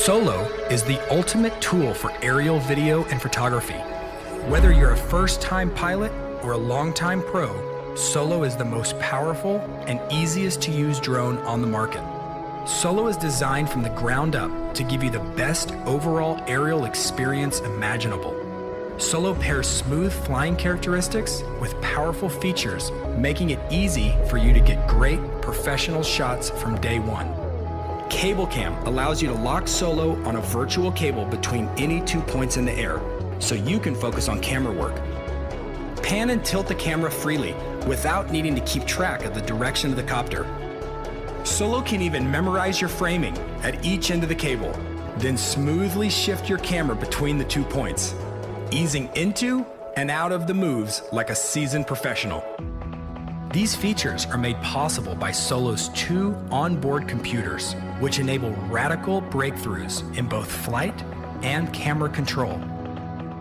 Solo is the ultimate tool for aerial video and photography. Whether you're a first-time pilot or a long-time pro, Solo is the most powerful and easiest to use drone on the market. Solo is designed from the ground up to give you the best overall aerial experience imaginable. Solo pairs smooth flying characteristics with powerful features, making it easy for you to get great professional shots from day one. Cable Cam allows you to lock Solo on a virtual cable between any 2 points in the air, so you can focus on camera work. Pan and tilt the camera freely without needing to keep track of the direction of the copter. Solo can even memorize your framing at each end of the cable, then smoothly shift your camera between the 2 points, easing into and out of the moves like a seasoned professional. These features are made possible by Solo's 2 onboard computers, which enable radical breakthroughs in both flight and camera control.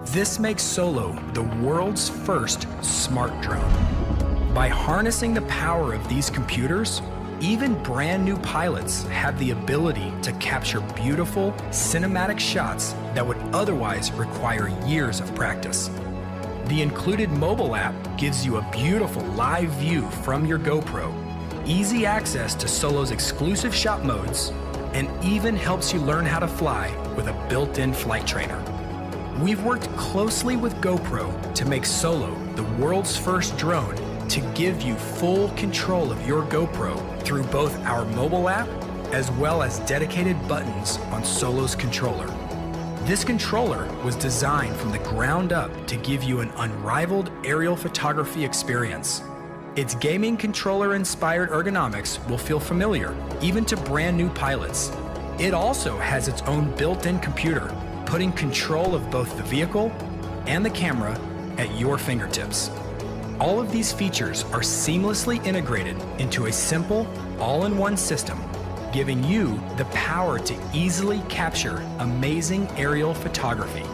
This makes Solo the world's first smart drone. By harnessing the power of these computers, even brand new pilots have the ability to capture beautiful cinematic shots that would otherwise require years of practice. The included mobile app gives you a beautiful live view from your GoPro, easy access to Solo's exclusive shot modes, and even helps you learn how to fly with a built-in flight trainer. We've worked closely with GoPro to make Solo the world's first drone to give you full control of your GoPro through both our mobile app as well as dedicated buttons on Solo's controller. This controller was designed from the ground up to give you an unrivaled aerial photography experience. Its gaming controller-inspired ergonomics will feel familiar, even to brand new pilots. It also has its own built-in computer, putting control of both the vehicle and the camera at your fingertips. All of these features are seamlessly integrated into a simple, all-in-one system, giving you the power to easily capture amazing aerial photography.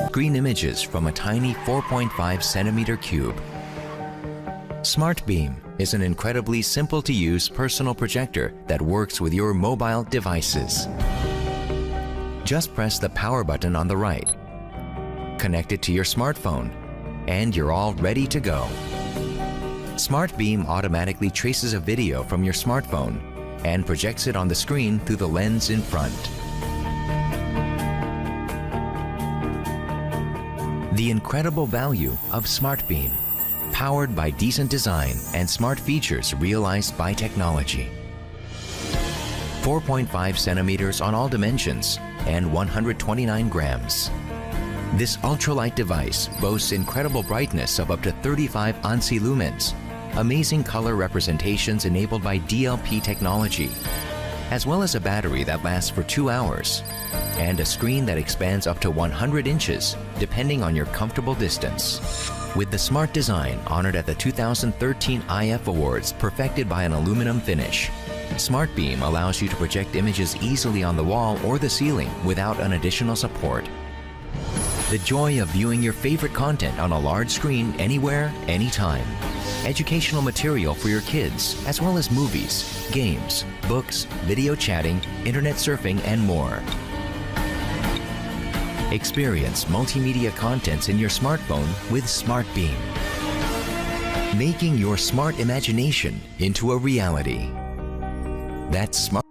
Screen images from a tiny 4.5 centimeter cube. Smart Beam is an incredibly simple to use personal projector that works with your mobile devices. Just press the power button on the right, connect it to your smartphone, and you're all ready to go. Smart Beam automatically traces a video from your smartphone and projects it on the screen through the lens in front. The incredible value of Smart Beam, powered by decent design and smart features realized by technology. 4.5 centimeters on all dimensions and 129 grams. This ultralight device boasts incredible brightness of up to 35 ANSI lumens, amazing color representations enabled by DLP technology, as well as a battery that lasts for 2 hours, and a screen that expands up to 100 inches, depending on your comfortable distance. With the smart design honored at the 2013 IF Awards perfected by an aluminum finish, Smart Beam allows you to project images easily on the wall or the ceiling without an additional support. The joy of viewing your favorite content on a large screen anywhere, anytime. Educational material for your kids, as well as movies, games, books, video chatting, internet surfing, and more. Experience multimedia contents in your smartphone with Smart Beam, making your smart imagination into a reality. That's smart.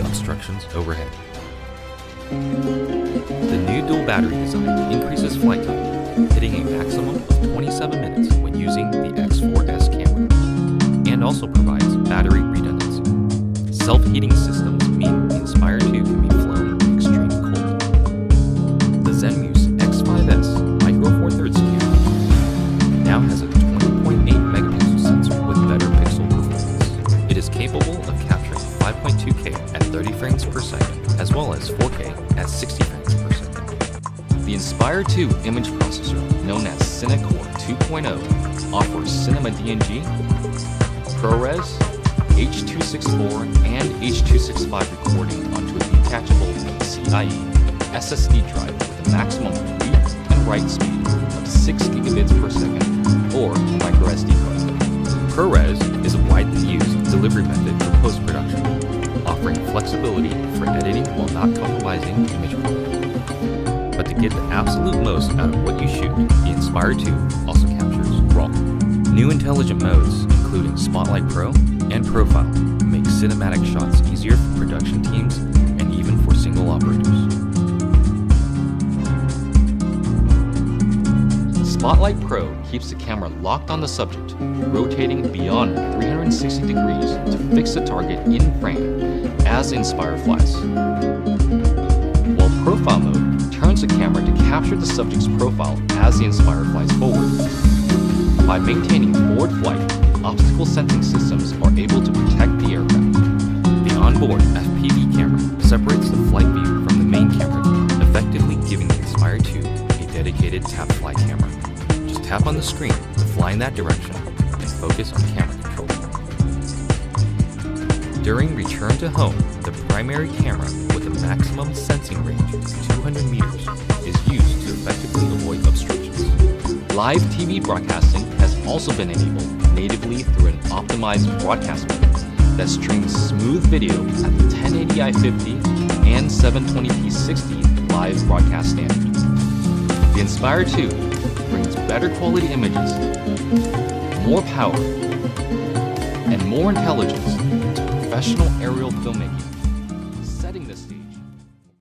obstructions overhead. The new dual battery design increases flight time, hitting a maximum of 27 minutes when using the X4S camera, and also provides battery redundancy. Self-heating systems mean the Inspire 2 can be flown in extreme cold. The Zenmuse X5S Micro Four Thirds camera now has a 20.8 megapixel sensor with better pixel performance. It is capable of capturing 5.2K at 30 frames per second, as well as 4K at 60 frames per second. The Inspire 2 image processor, known as CineCore 2.0, offers Cinema DNG, ProRes, H.264, and H.265 recording onto a detachable PCIe SSD drive with a maximum read and write speed of 6 gigabits per second, or a microSD card. ProRes is a widely used delivery method for post-production, offering flexibility for editing while not compromising image quality. But to get the absolute most out of what you shoot, the Inspire 2 also captures RAW. New intelligent modes, including Spotlight Pro and Profile, make cinematic shots easier for production teams and even for single operators. Spotlight Pro keeps the camera locked on the subject, rotating beyond 360 degrees to fix the target in frame as the Inspire flies. While Profile mode turns the camera to capture the subject's profile as the Inspire flies forward. By maintaining forward flight, obstacle sensing systems are able to protect the aircraft. The onboard FPV camera separates the flight view from the main camera view, effectively giving the Inspire 2 a dedicated tap fly camera. Just tap on the screen to fly in that direction and focus on camera control. During return to home, the primary camera with a maximum sensing range of 200 meters is used to effectively avoid obstructions. Live TV broadcasting has also been enabled natively through an optimized broadcast mode that streams smooth video at the 1080i50 and 720p 60 live broadcast standard. The Inspire 2 brings better quality images, more power, and more intelligence to professional aerial filmmaking, setting the stage